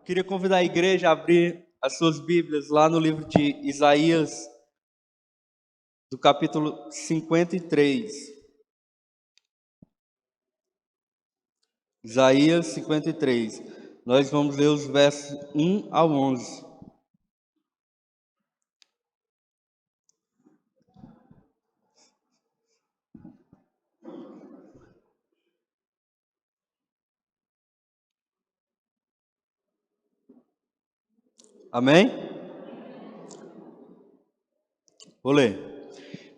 Queria convidar a igreja a abrir as suas Bíblias lá no livro de Isaías, do capítulo 53. Isaías 53. Nós vamos ler os versos 1 ao 11. Amém? Vou ler.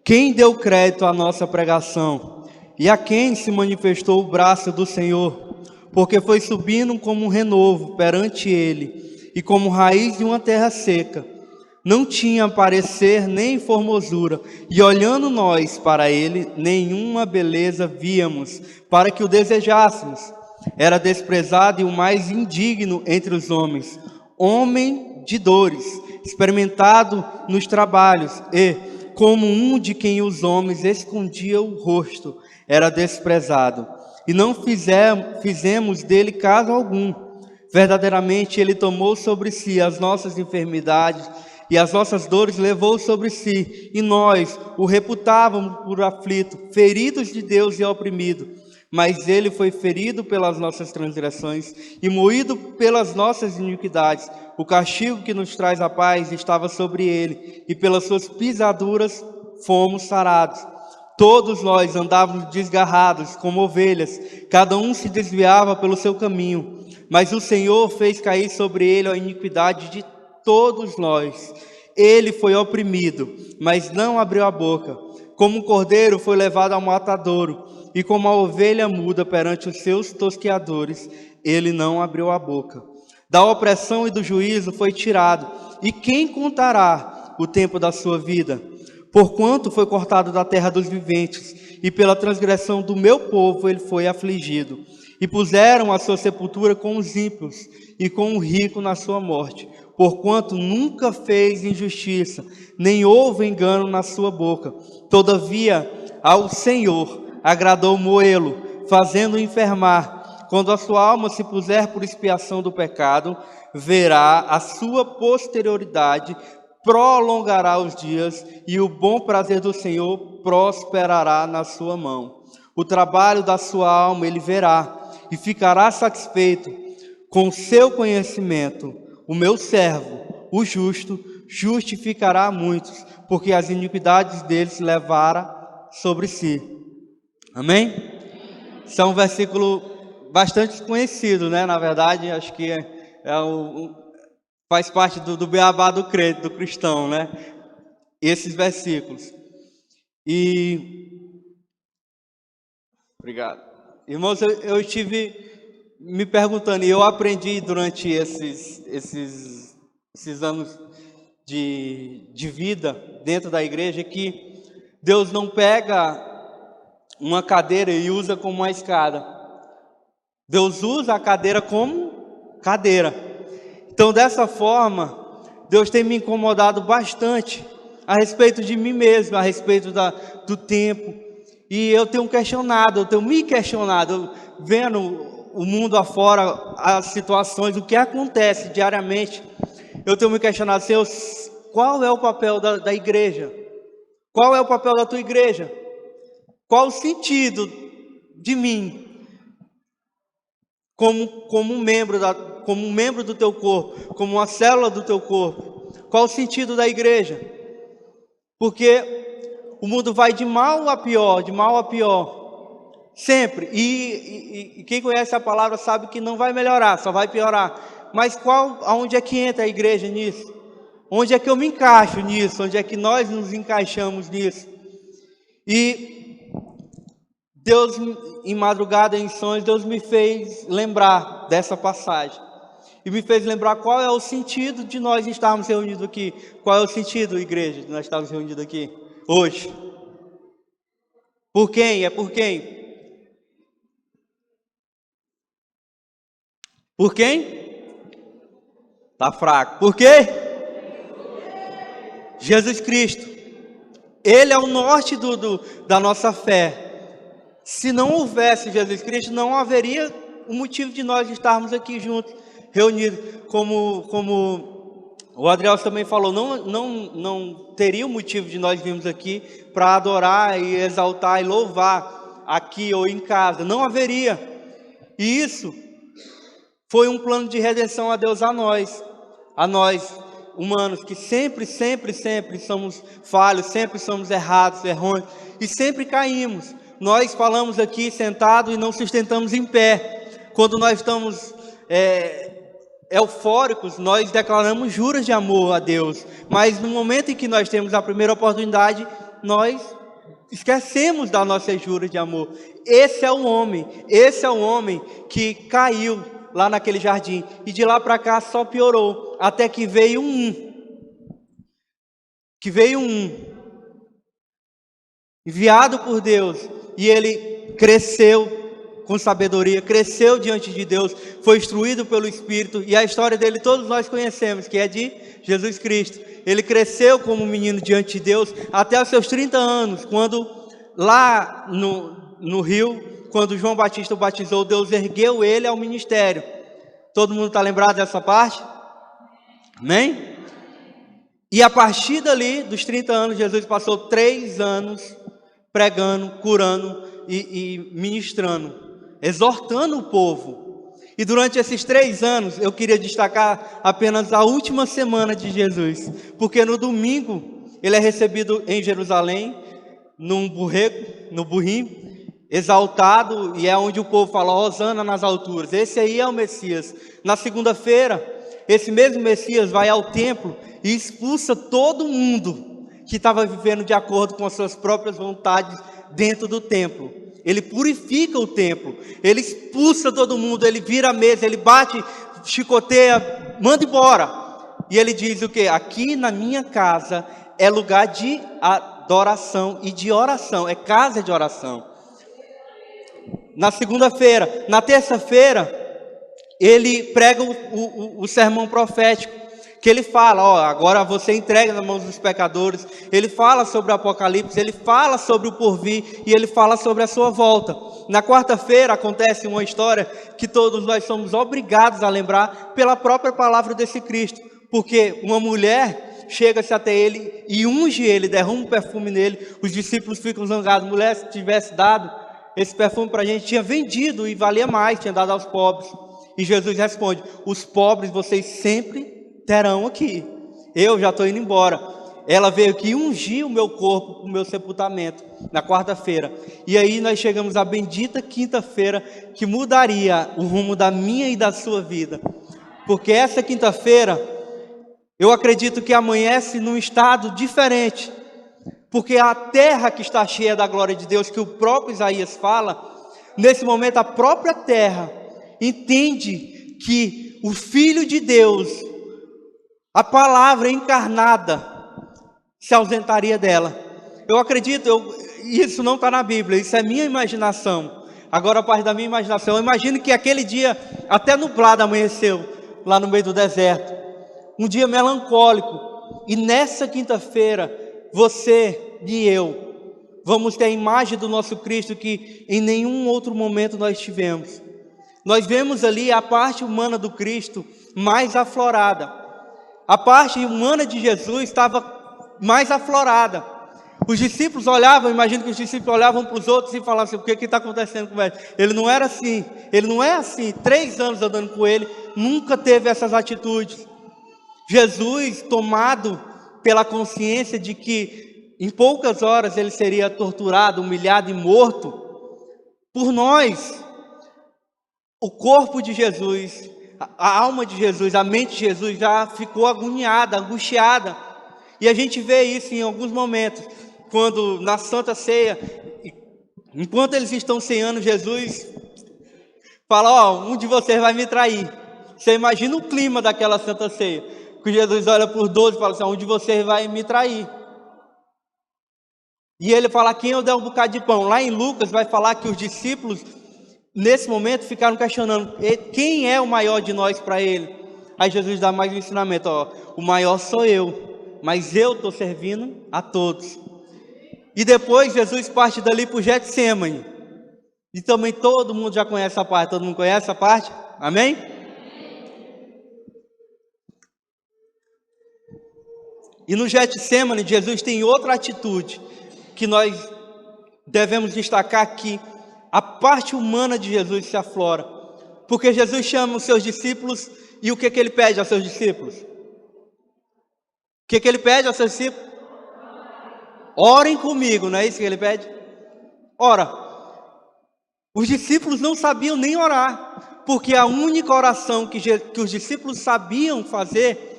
Quem deu crédito à nossa pregação e a quem se manifestou o braço do Senhor? Porque foi subindo como um renovo perante ele e como raiz de uma terra seca. Não tinha parecer nem formosura, e olhando nós para ele, nenhuma beleza víamos, para que o desejássemos. Era desprezado e o mais indigno entre os homens, homem de dores, experimentado nos trabalhos, e, como um de quem os homens escondiam o rosto, era desprezado. E não fizemos dele caso algum. Verdadeiramente ele tomou sobre si as nossas enfermidades, e as nossas dores levou sobre si, e nós o reputávamos por aflito, feridos de Deus e oprimido. Mas ele foi ferido pelas nossas transgressões e moído pelas nossas iniquidades. O castigo que nos traz a paz estava sobre ele, e pelas suas pisaduras fomos sarados. Todos nós andávamos desgarrados como ovelhas, cada um se desviava pelo seu caminho. Mas o Senhor fez cair sobre ele a iniquidade de todos nós. Ele foi oprimido, mas não abriu a boca. Como um cordeiro foi levado ao matadouro, e como a ovelha muda perante os seus tosqueadores, ele não abriu a boca. Da opressão e do juízo foi tirado, e quem contará o tempo da sua vida? Porquanto foi cortado da terra dos viventes, e pela transgressão do meu povo ele foi afligido. E puseram a sua sepultura com os ímpios, e com o rico na sua morte. Porquanto nunca fez injustiça, nem houve engano na sua boca. Todavia, ao Senhor agradou moê-lo, fazendo-o enfermar. Quando a sua alma se puser por expiação do pecado, verá a sua posterioridade, prolongará os dias, e o bom prazer do Senhor prosperará na sua mão. O trabalho da sua alma ele verá, e ficará satisfeito com seu conhecimento. O meu servo, o justo, justificará muitos, porque as iniquidades deles levara sobre si. Amém? Isso é um versículo bastante conhecido, né? Na verdade, acho que faz parte do beabá do crente, do cristão, né? Esses versículos. Obrigado. Irmãos, eu estive me perguntando, e eu aprendi durante esses anos de vida dentro da igreja, que Deus não pega uma cadeira e usa como uma escada. Deus usa a cadeira como cadeira. Então, dessa forma, Deus tem me incomodado bastante a respeito de mim mesmo, a respeito do tempo. E eu tenho me questionado, vendo o mundo afora, as situações, o que acontece diariamente. Eu tenho me questionado, Senhor, qual é o papel da igreja? Qual é o papel da tua igreja? Qual o sentido de mim como um membro do teu corpo, como uma célula do teu corpo? Qual o sentido da igreja? Porque o mundo vai de mal a pior, sempre. E quem conhece a palavra sabe que não vai melhorar, só vai piorar. Mas aonde é que entra a igreja nisso? Onde é que eu me encaixo nisso? Onde é que nós nos encaixamos nisso? E Deus, em madrugada, em sonhos, Deus me fez lembrar dessa passagem. E me fez lembrar qual é o sentido de nós estarmos reunidos aqui. Qual é o sentido, igreja, de nós estarmos reunidos aqui hoje? Por quem? É por quem? Por quem? Tá fraco. Por quê? Jesus Cristo. Ele é o norte da nossa fé. Se não houvesse Jesus Cristo, não haveria o motivo de nós estarmos aqui juntos, reunidos. como o Adriel também falou, não teria o motivo de nós virmos aqui para adorar e exaltar e louvar aqui ou em casa. Não haveria. E isso foi um plano de redenção a Deus a nós humanos, que sempre somos falhos, sempre somos errados, errões, e sempre caímos. Nós falamos aqui sentado e não sustentamos em pé. Quando nós estamos eufóricos, nós declaramos juras de amor a Deus, mas no momento em que nós temos a primeira oportunidade, nós esquecemos das nossas juras de amor. Esse é o homem que caiu lá naquele jardim, e de lá para cá só piorou, até que veio enviado por Deus, e ele cresceu com sabedoria, cresceu diante de Deus, foi instruído pelo Espírito, e a história dele todos nós conhecemos, que é de Jesus Cristo. Ele cresceu como menino diante de Deus, até os seus 30 anos, quando lá no rio, quando João Batista o batizou, Deus ergueu ele ao ministério. Todo mundo está lembrado dessa parte? Amém? E a partir dali, dos 30 anos, Jesus passou 3 anos pregando, curando e ministrando, exortando o povo. E durante esses 3 anos, eu queria destacar apenas a última semana de Jesus, porque no domingo, ele é recebido em Jerusalém, no burrinho, exaltado, e é onde o povo fala, Hosana nas alturas, esse aí é o Messias. Na segunda-feira, esse mesmo Messias vai ao templo e expulsa todo mundo que estava vivendo de acordo com as suas próprias vontades dentro do templo. Ele purifica o templo, ele expulsa todo mundo, ele vira a mesa, ele bate, chicoteia, manda embora. E ele diz o quê? Aqui na minha casa é lugar de adoração e de oração, é casa de oração. Na segunda-feira, na terça-feira, ele prega o sermão profético, que ele fala, agora você entrega nas mãos dos pecadores. Ele fala sobre o Apocalipse, ele fala sobre o porvir, e ele fala sobre a sua volta. Na quarta-feira acontece uma história que todos nós somos obrigados a lembrar pela própria palavra desse Cristo, porque uma mulher chega-se até ele e unge ele, derrama um perfume nele. Os discípulos ficam zangados. Mulher, se tivesse dado esse perfume para a gente, tinha vendido e valia mais, tinha dado aos pobres. E Jesus responde, os pobres vocês sempre terão aqui, eu já estou indo embora. Ela veio aqui ungir o meu corpo, o meu sepultamento, na quarta-feira. E aí nós chegamos à bendita quinta-feira, que mudaria o rumo da minha e da sua vida. Porque essa quinta-feira, eu acredito que amanhece num estado diferente. Porque a terra que está cheia da glória de Deus, que o próprio Isaías fala, nesse momento a própria terra entende que o Filho de Deus, a palavra encarnada, se ausentaria dela. Eu acredito, isso não está na Bíblia, isso é minha imaginação. Agora a parte da minha imaginação, eu imagino que aquele dia até nublado amanheceu, lá no meio do deserto. Um dia melancólico. E nessa quinta-feira, você e eu vamos ter a imagem do nosso Cristo que em nenhum outro momento nós tivemos. Nós vemos ali a parte humana do Cristo mais aflorada. A parte humana de Jesus estava mais aflorada. Os discípulos olhavam, imagino que os discípulos olhavam para os outros e falavam assim, o que está acontecendo com ele? Ele não era assim, ele não é assim. 3 anos andando com ele, nunca teve essas atitudes. Jesus, tomado pela consciência de que em poucas horas ele seria torturado, humilhado e morto por nós. O corpo de Jesus, a alma de Jesus, a mente de Jesus já ficou agoniada, angustiada. E a gente vê isso em alguns momentos, quando na Santa Ceia, enquanto eles estão ceando, Jesus fala, um de vocês vai me trair. Você imagina o clima daquela Santa Ceia, que Jesus olha para os 12 e fala assim, um de vocês vai me trair. E ele fala, quem eu der um bocado de pão? Lá em Lucas vai falar que os discípulos, nesse momento, ficaram questionando, quem é o maior de nós para ele? Aí Jesus dá mais um ensinamento, o maior sou eu, mas eu estou servindo a todos. E depois Jesus parte dali para o Getsêmani. E também todo mundo já conhece essa parte, todo mundo conhece essa parte? Amém? E no Getsemane, Jesus tem outra atitude que nós devemos destacar aqui. A parte humana de Jesus se aflora, porque Jesus chama os seus discípulos e o que ele pede aos seus discípulos? O que ele pede aos seus discípulos? Orem comigo, não é isso que ele pede? Ora, os discípulos não sabiam nem orar, porque a única oração que os discípulos sabiam fazer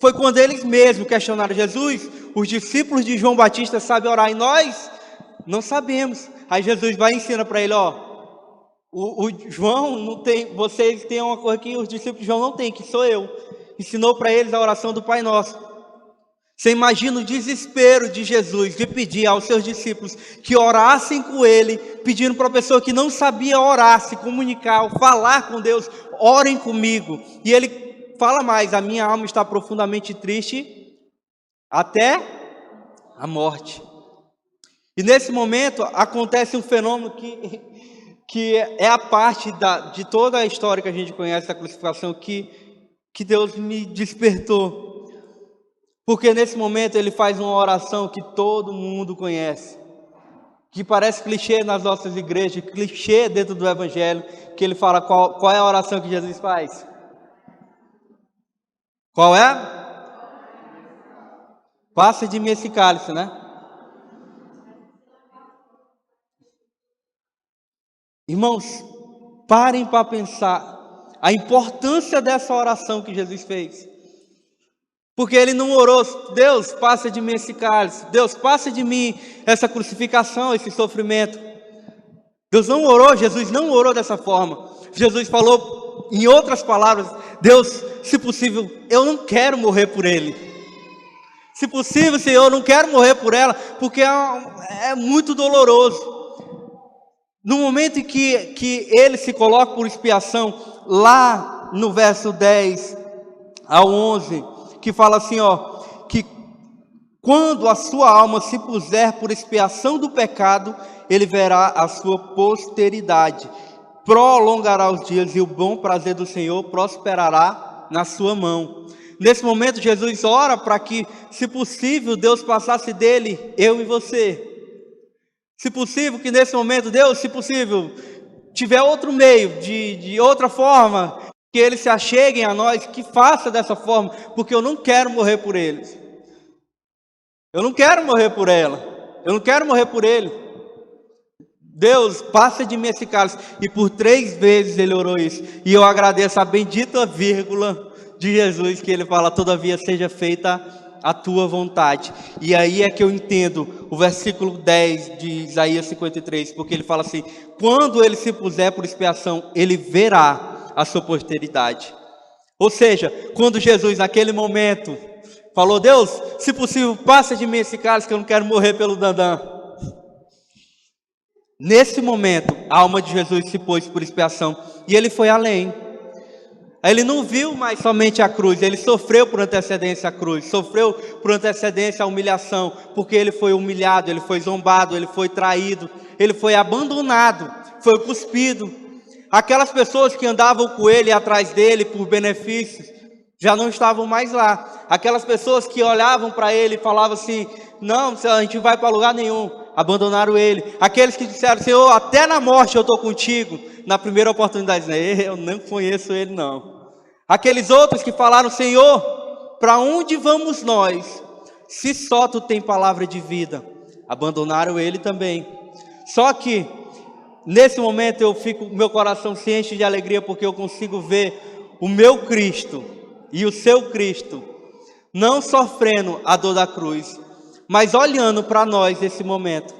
foi quando eles mesmos questionaram Jesus. Os discípulos de João Batista sabem orar e nós não sabemos. Aí Jesus vai e ensina para ele, o João não tem, vocês têm uma coisa que os discípulos de João não têm, que sou eu. Ensinou para eles a oração do Pai Nosso. Você imagina o desespero de Jesus de pedir aos seus discípulos que orassem com ele, pedindo para a pessoa que não sabia orar, se comunicar, falar com Deus, orem comigo. E ele fala mais, a minha alma está profundamente triste até a morte. E nesse momento acontece um fenômeno que é a parte de toda a história que a gente conhece da crucificação, que Deus me despertou. Porque nesse momento ele faz uma oração que todo mundo conhece, que parece clichê nas nossas igrejas, clichê dentro do Evangelho, que ele fala qual é a oração que Jesus faz? Qual é? Passa de mim esse cálice, né? Irmãos, parem para pensar a importância dessa oração que Jesus fez. Porque ele não orou, Deus, passa de mim esse cálice, Deus, passa de mim essa crucificação, esse sofrimento. Deus não orou, Jesus não orou dessa forma. Jesus falou, em outras palavras, Deus, se possível, eu não quero morrer por ele. Se possível, Senhor, eu não quero morrer por ela, porque é muito doloroso. No momento em que ele se coloca por expiação, lá no verso 10 ao 11, que fala assim, que quando a sua alma se puser por expiação do pecado, ele verá a sua posteridade, prolongará os dias e o bom prazer do Senhor prosperará na sua mão. Nesse momento Jesus ora para que, se possível, Deus passasse dele, eu e você. Se possível que nesse momento Deus, se possível, tiver outro meio, de outra forma, que eles se acheguem a nós, que faça dessa forma, porque eu não quero morrer por eles. Eu não quero morrer por ela. Eu não quero morrer por ele. Deus, passa de mim esse cálice. E por 3 vezes ele orou isso. E eu agradeço a bendita vírgula de Jesus, que ele fala, todavia seja feita a tua vontade. E aí é que eu entendo o versículo 10 de Isaías 53, porque ele fala assim, quando ele se puser por expiação, ele verá a sua posteridade. Ou seja, quando Jesus naquele momento falou, Deus, se possível, passa de mim esse cálice, que eu não quero morrer pelo Dandan. Nesse momento, a alma de Jesus se pôs por expiação, e ele foi além. Ele não viu mais somente a cruz, ele sofreu por antecedência a cruz, sofreu por antecedência a humilhação, porque ele foi humilhado, ele foi zombado, ele foi traído, ele foi abandonado, foi cuspido. Aquelas pessoas que andavam com ele atrás dele por benefícios, já não estavam mais lá. Aquelas pessoas que olhavam para ele e falavam assim, não, a gente vai para lugar nenhum, abandonaram ele. Aqueles que disseram, Senhor, até na morte eu estou contigo, na primeira oportunidade, eu não conheço ele não. Aqueles outros que falaram, Senhor, para onde vamos nós, se só tu tem palavra de vida? Abandonaram ele também. Só que nesse momento meu coração se enche de alegria, porque eu consigo ver o meu Cristo e o seu Cristo não sofrendo a dor da cruz, mas olhando para nós nesse momento,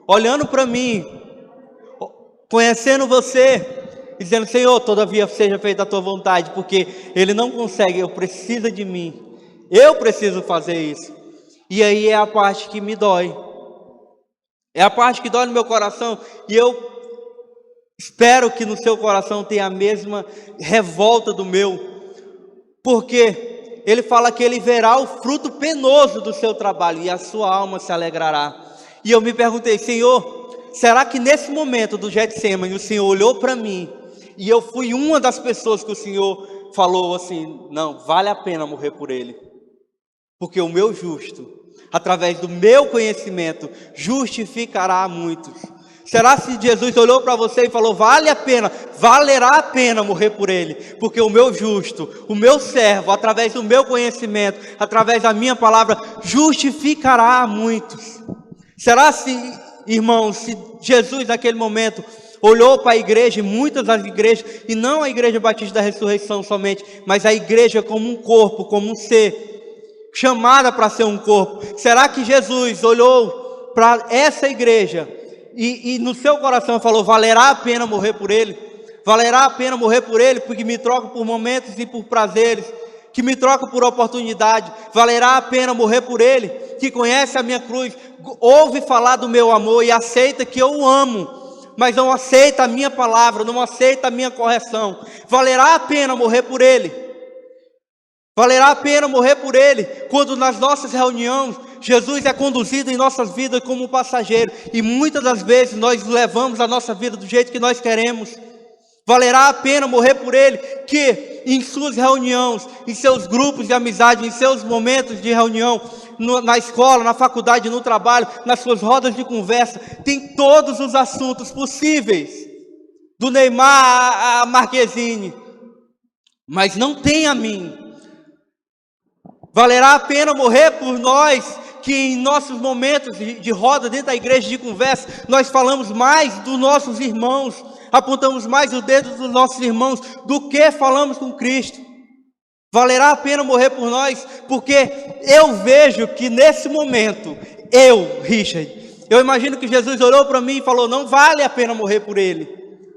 olhando para mim, conhecendo você, dizendo, Senhor, todavia seja feita a tua vontade, porque ele não consegue, eu preciso de mim, eu preciso fazer isso. E aí é a parte que me dói, é a parte que dói no meu coração, e eu espero que no seu coração tenha a mesma revolta do meu, porque ele fala que ele verá o fruto penoso do seu trabalho e a sua alma se alegrará. E eu me perguntei, Senhor, será que nesse momento do Getsemane o Senhor olhou para mim e eu fui uma das pessoas que o Senhor falou assim, não, vale a pena morrer por ele, porque o meu justo, através do meu conhecimento, justificará a muitos. Será se Jesus olhou para você e falou, vale a pena, valerá a pena morrer por ele, porque o meu justo, o meu servo, através do meu conhecimento, através da minha palavra, justificará a muitos. Será se, irmãos, se Jesus naquele momento olhou para a igreja, e muitas das igrejas, e não a Igreja Batista da Ressurreição somente, mas a igreja como um corpo, como um ser, chamada para ser um corpo. Será que Jesus olhou para essa igreja e no seu coração falou, valerá a pena morrer por ele? Valerá a pena morrer por ele, porque me troca por momentos e por prazeres, que me troca por oportunidade? Valerá a pena morrer por ele, que conhece a minha cruz, ouve falar do meu amor e aceita que eu o amo, mas não aceita a minha palavra, não aceita a minha correção? Valerá a pena morrer por ele? Valerá a pena morrer por ele, quando nas nossas reuniões, Jesus é conduzido em nossas vidas como um passageiro, e muitas das vezes nós levamos a nossa vida do jeito que nós queremos? Valerá a pena morrer por ele, que em suas reuniões, em seus grupos de amizade, em seus momentos de reunião, na escola, na faculdade, no trabalho, nas suas rodas de conversa, tem todos os assuntos possíveis, do Neymar a Marquezine, mas não tem a mim? Valerá a pena morrer por nós, que em nossos momentos de roda dentro da igreja de conversa, nós falamos mais dos nossos irmãos, apontamos mais o dedo dos nossos irmãos, do que falamos com Cristo? Valerá a pena morrer por nós? Porque eu vejo que nesse momento, Richard, eu imagino que Jesus olhou para mim e falou, não vale a pena morrer por ele,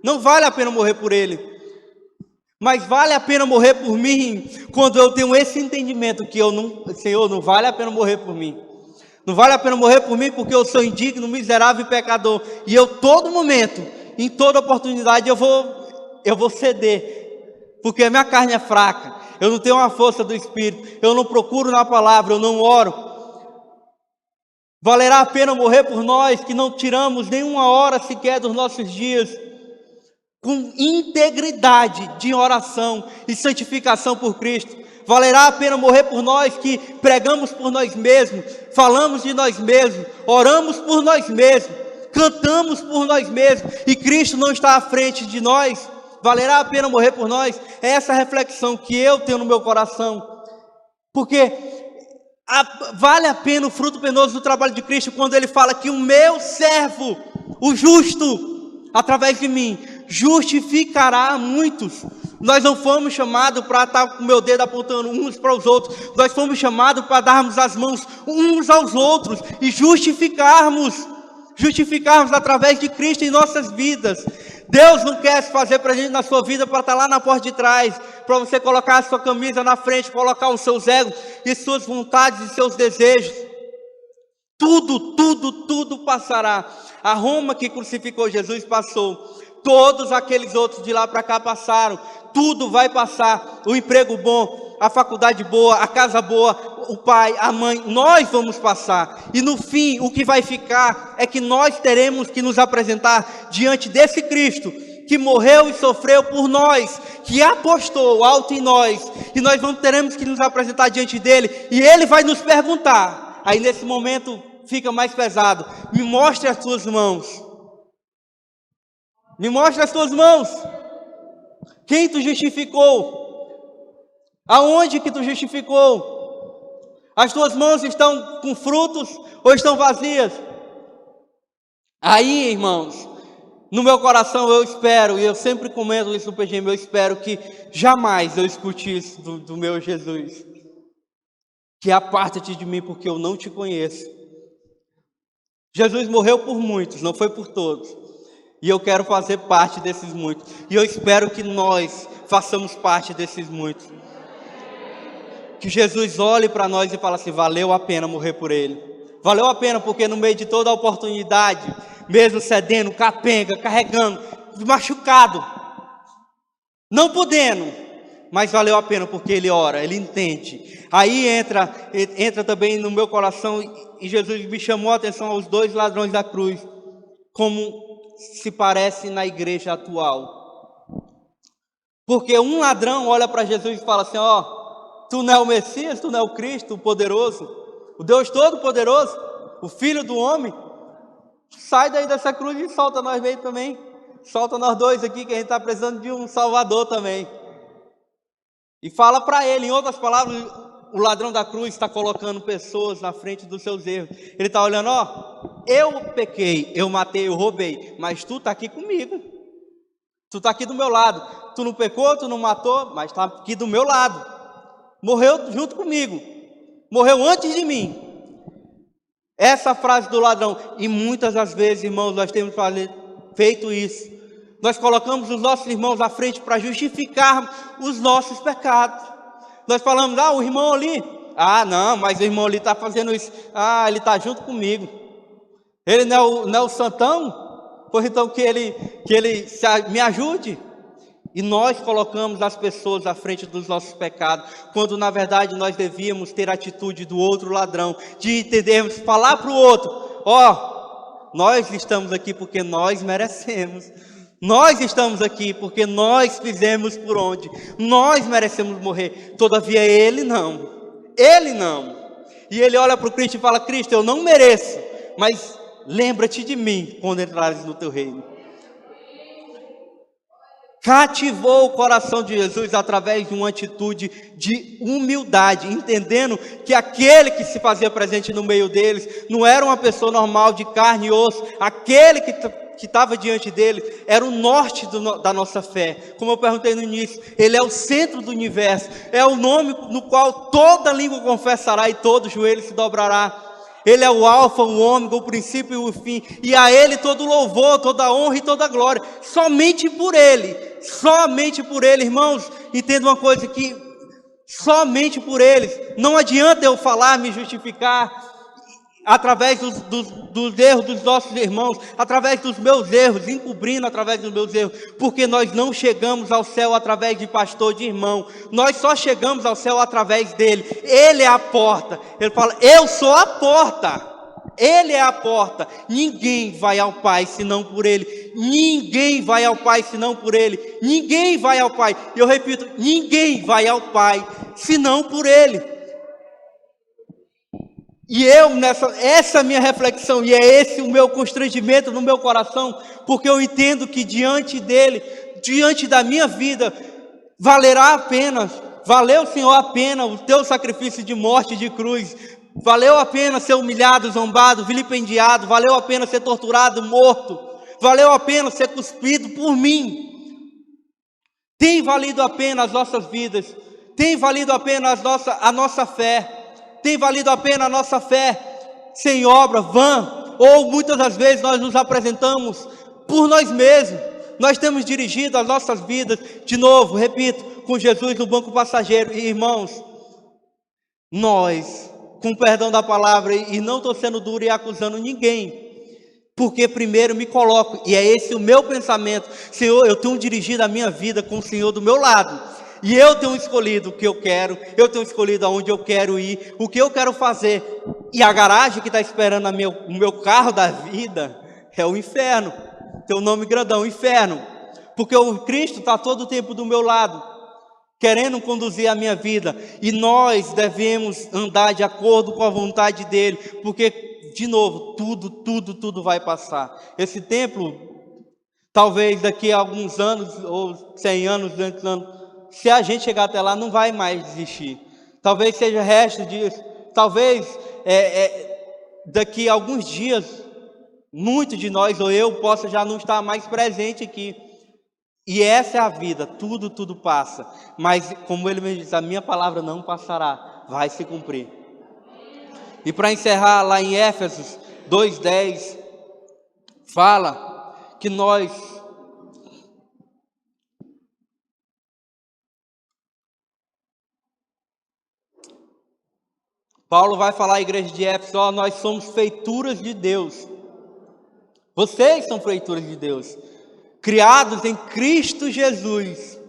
não vale a pena morrer por ele, mas vale a pena morrer por mim, quando eu tenho esse entendimento, que Senhor, não vale a pena morrer por mim, não vale a pena morrer por mim, porque eu sou indigno, miserável e pecador, e eu todo momento, em toda oportunidade, eu vou ceder, porque a minha carne é fraca, eu não tenho a força do Espírito, eu não procuro na palavra, eu não oro. Valerá a pena morrer por nós, que não tiramos nenhuma hora sequer dos nossos dias, com integridade de oração e santificação por Cristo? Valerá a pena morrer por nós, que pregamos por nós mesmos, falamos de nós mesmos, oramos por nós mesmos, cantamos por nós mesmos, e Cristo não está à frente de nós? Valerá a pena morrer por nós? É essa reflexão que eu tenho no meu coração, porque vale a pena o fruto penoso do trabalho de Cristo, quando ele fala que o meu servo, o justo, através de mim, justificará a muitos. Nós não fomos chamados para estar com o meu dedo apontando uns para os outros, nós fomos chamados para darmos as mãos uns aos outros e justificarmos através de Cristo em nossas vidas. Deus não quer se fazer presente na sua vida para estar lá na porta de trás, para você colocar a sua camisa na frente, colocar os seus egos e suas vontades e seus desejos. Tudo passará. A Roma que crucificou Jesus passou, todos aqueles outros de lá para cá passaram, tudo vai passar, o emprego bom, a faculdade boa, a casa boa, o pai, a mãe, nós vamos passar, e no fim o que vai ficar é que nós teremos que nos apresentar diante desse Cristo, que morreu e sofreu por nós, que apostou alto em nós, e nós teremos que nos apresentar diante dele, e ele vai nos perguntar. Aí nesse momento fica mais pesado, me mostre as tuas mãos, me mostre as tuas mãos, quem tu justificou? Aonde que tu justificou? As tuas mãos estão com frutos ou estão vazias? Aí, irmãos, no meu coração eu espero, e eu sempre comento isso no PGM, eu espero que jamais eu escute isso do meu Jesus, que aparta-te de mim, porque eu não te conheço. Jesus morreu por muitos, não foi por todos, e eu quero fazer parte desses muitos, e eu espero que nós façamos parte desses muitos. Que Jesus olhe para nós e fale assim, valeu a pena morrer por ele. Valeu a pena, porque no meio de toda a oportunidade, mesmo cedendo, capenga, carregando, machucado, não podendo, mas valeu a pena porque ele ora, ele entende. Aí entra também no meu coração, e Jesus me chamou a atenção aos dois ladrões da cruz, como se parece na igreja atual. Porque um ladrão olha para Jesus e fala assim, ó, Tu não é o Messias, tu não é o Cristo, o poderoso, o Deus Todo-Poderoso, o Filho do Homem. Sai daí dessa cruz e solta nós meio também. Solta nós dois aqui, que a gente está precisando de um Salvador também. E fala para ele, em outras palavras, o ladrão da cruz está colocando pessoas na frente dos seus erros. Ele está olhando, ó, eu pequei, eu matei, eu roubei, mas tu está aqui comigo. Tu está aqui do meu lado. Tu não pecou, tu não matou, mas está aqui do meu lado. Morreu junto comigo. Morreu antes de mim. Essa frase do ladrão. E muitas das vezes, irmãos, nós temos feito isso. Nós colocamos os nossos irmãos à frente para justificar os nossos pecados. Nós falamos, o irmão ali. Não, mas o irmão ali está fazendo isso. Ele está junto comigo. Ele não é o santão? Pois então que ele me ajude. E nós colocamos as pessoas à frente dos nossos pecados, quando na verdade nós devíamos ter a atitude do outro ladrão, de entendermos, falar para o outro, nós estamos aqui porque nós merecemos. Nós estamos aqui porque nós fizemos por onde. Nós merecemos morrer. Todavia ele não. Ele não. E ele olha para o Cristo e fala, Cristo, eu não mereço, mas lembra-te de mim quando entrares no teu reino. Cativou o coração de Jesus através de uma atitude de humildade, entendendo que aquele que se fazia presente no meio deles não era uma pessoa normal de carne e osso. Aquele que estava diante dele era o norte da nossa fé. Como eu perguntei no início, ele é o centro do universo, é o nome no qual toda língua confessará e todo joelho se dobrará. Ele é o alfa, o ômega, o princípio e o fim, e a ele todo louvor, toda honra e toda glória, somente por ele, irmãos. Entenda uma coisa, que somente por eles, não adianta eu falar, me justificar, através dos erros dos nossos irmãos, através dos meus erros, encobrindo através dos meus erros, porque nós não chegamos ao céu através de pastor, de irmão, nós só chegamos ao céu através dele. Ele é a porta. Ele fala, eu sou a porta. Ele é a porta. Ninguém vai ao Pai senão por ele. Ninguém vai ao Pai senão por ele. Ninguém vai ao Pai. Eu repito, ninguém vai ao Pai senão por ele. E essa minha reflexão, e é esse o meu constrangimento no meu coração, porque eu entendo que diante dele, diante da minha vida, valeu, Senhor, a pena o teu sacrifício de morte, de cruz, valeu a pena ser humilhado, zombado, vilipendiado, valeu a pena ser torturado, morto, valeu a pena ser cuspido por mim. Tem valido a pena as nossas vidas, tem valido a pena a nossa fé, tem valido a pena a nossa fé sem obra, vã, ou muitas das vezes nós nos apresentamos por nós mesmos. Nós temos dirigido as nossas vidas, de novo, repito, com Jesus no banco passageiro. E irmãos, nós, com perdão da palavra, e não estou sendo duro e acusando ninguém, porque primeiro me coloco, e é esse o meu pensamento, Senhor, eu tenho dirigido a minha vida com o Senhor do meu lado, e eu tenho escolhido o que eu quero, eu tenho escolhido aonde eu quero ir, o que eu quero fazer, e a garagem que está esperando o meu carro da vida é o inferno. Tem o nome grandão, inferno, porque o Cristo está todo o tempo do meu lado, querendo conduzir a minha vida, e nós devemos andar de acordo com a vontade dele, porque, de novo, tudo vai passar. Esse templo, talvez daqui a alguns anos, ou 100 anos, 200 anos, se a gente chegar até lá, não vai mais existir. Talvez seja resto disso, talvez daqui a alguns dias, muitos de nós, ou eu, possa já não estar mais presente aqui. E essa é a vida, tudo passa. Mas, como ele me diz, a minha palavra não passará, vai se cumprir. E para encerrar, lá em Éfesos 2:10, fala que nós... Paulo vai falar à igreja de Éfeso, nós somos feituras de Deus. Vocês são feituras de Deus, criados em Cristo Jesus.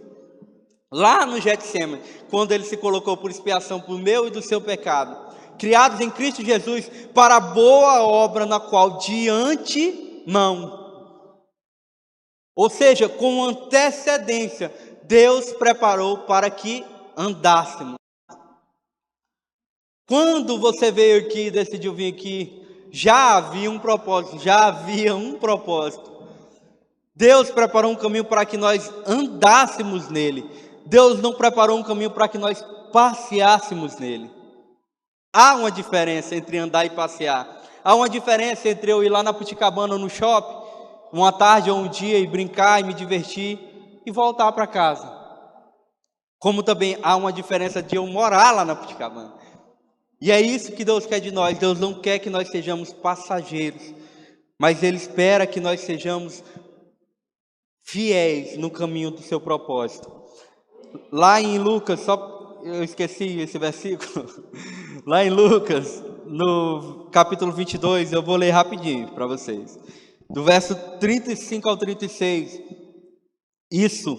Lá no Getsêmani, quando ele se colocou por expiação por meu e do seu pecado. Criados em Cristo Jesus para a boa obra na qual de antemão, ou seja, com antecedência, Deus preparou para que andássemos. Quando você veio aqui, decidiu vir aqui, já havia um propósito, Deus preparou um caminho para que nós andássemos nele. Deus não preparou um caminho para que nós passeássemos nele. Há uma diferença entre andar e passear. Há uma diferença entre eu ir lá na Puticabana ou no shopping, uma tarde ou um dia, e brincar e me divertir e voltar para casa. Como também há uma diferença de eu morar lá na Puticabana. E é isso que Deus quer de nós. Deus não quer que nós sejamos passageiros, mas Ele espera que nós sejamos fiéis no caminho do seu propósito. Lá em Lucas, eu esqueci esse versículo. Lá em Lucas, no capítulo 22, eu vou ler rapidinho para vocês. Do verso 35 ao 36. Isso,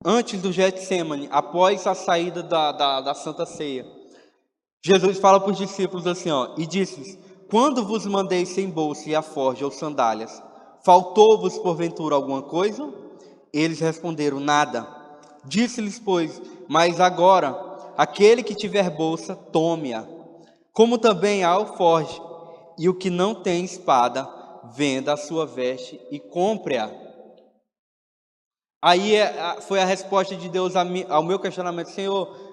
antes do Getsemane, após a saída da Santa Ceia. Jesus fala para os discípulos assim, e disse-lhes: quando vos mandei sem bolsa e alforje ou sandálias, faltou-vos porventura alguma coisa? Eles responderam: nada. Disse-lhes, pois: mas agora, aquele que tiver bolsa, tome-a, como também a alforje, e o que não tem espada, venda a sua veste e compre-a. Aí foi a resposta de Deus ao meu questionamento: Senhor,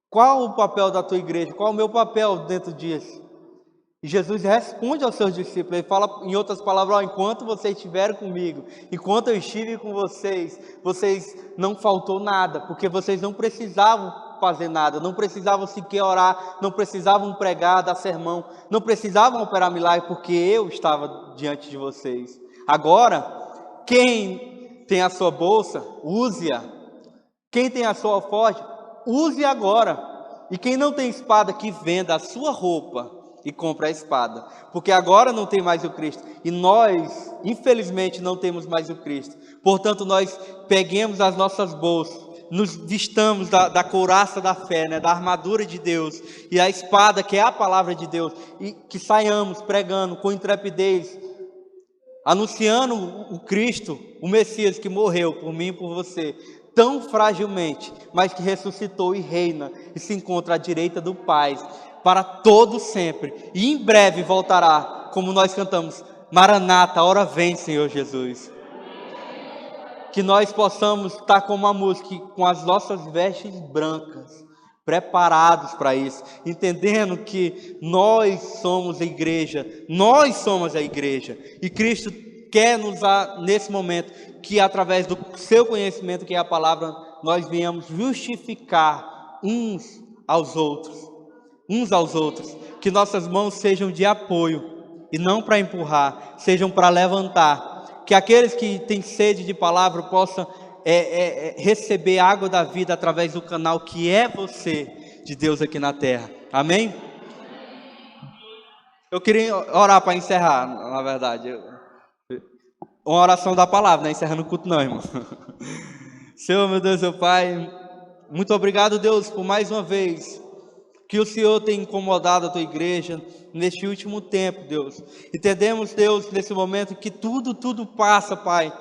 qual o papel da tua igreja? Qual o meu papel dentro disso? E Jesus responde aos seus discípulos, ele fala em outras palavras: enquanto vocês estiveram comigo, enquanto eu estive com vocês não faltou nada, porque vocês não precisavam fazer nada, não precisavam sequer orar, não precisavam pregar, dar sermão, não precisavam operar milagre, porque eu estava diante de vocês. Agora, quem tem a sua bolsa, use-a. Quem tem a sua alforje, use agora. E quem não tem espada, que venda a sua roupa e compre a espada. Porque agora não tem mais o Cristo. E nós, infelizmente, não temos mais o Cristo. Portanto, nós peguemos as nossas bolsas, nos vistamos da couraça da fé, da armadura de Deus, e a espada, que é a palavra de Deus, e que saiamos pregando com intrepidez, anunciando o Cristo, o Messias que morreu por mim e por você, tão fragilmente, mas que ressuscitou e reina e se encontra à direita do Pai para todo sempre, e em breve voltará, como nós cantamos: Maranata, hora vem, Senhor Jesus. Que nós possamos estar com uma música, com as nossas vestes brancas, preparados para isso, entendendo que nós somos a igreja, e Cristo quer nos dar nesse momento, que através do seu conhecimento, que é a palavra, nós venhamos justificar uns aos outros, que nossas mãos sejam de apoio e não para empurrar, sejam para levantar, que aqueles que têm sede de palavra possam receber água da vida através do canal que é você, de Deus aqui na terra. Amém? Eu queria orar para encerrar, na verdade. Uma oração da palavra, não é encerrando o culto não, irmão. Senhor, meu Deus, meu Pai, muito obrigado, Deus, por mais uma vez que o Senhor tem incomodado a tua igreja neste último tempo, Deus. Entendemos, Deus, nesse momento que tudo passa, Pai,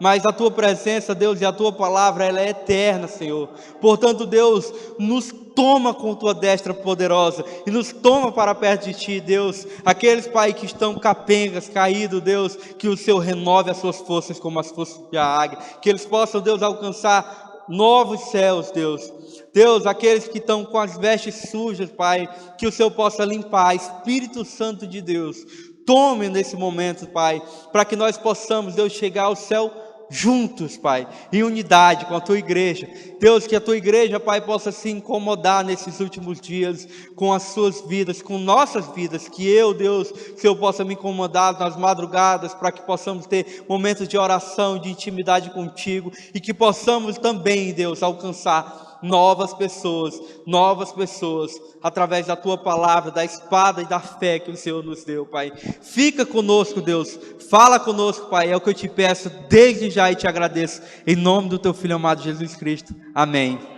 mas a tua presença, Deus, e a tua palavra, ela é eterna, Senhor. Portanto, Deus, nos toma com tua destra poderosa e nos toma para perto de ti, Deus. Aqueles, Pai, que estão capengas, caídos, Deus, que o Senhor renove as suas forças como as forças de águia, que eles possam, Deus, alcançar novos céus, Deus. Deus, aqueles que estão com as vestes sujas, Pai, que o Senhor possa limpar. Espírito Santo de Deus, tome nesse momento, Pai, para que nós possamos, Deus, chegar ao céu juntos, Pai, em unidade com a tua igreja. Deus, que a tua igreja, Pai, possa se incomodar nesses últimos dias com as suas vidas, com nossas vidas, que eu, Deus, Senhor, possa me incomodar nas madrugadas, para que possamos ter momentos de oração, de intimidade contigo, e que possamos também, Deus, alcançar novas pessoas, através da tua palavra, da espada e da fé que o Senhor nos deu, Pai. Fica conosco, Deus, fala conosco, Pai, é o que eu te peço desde já e te agradeço, em nome do teu Filho amado Jesus Cristo, amém.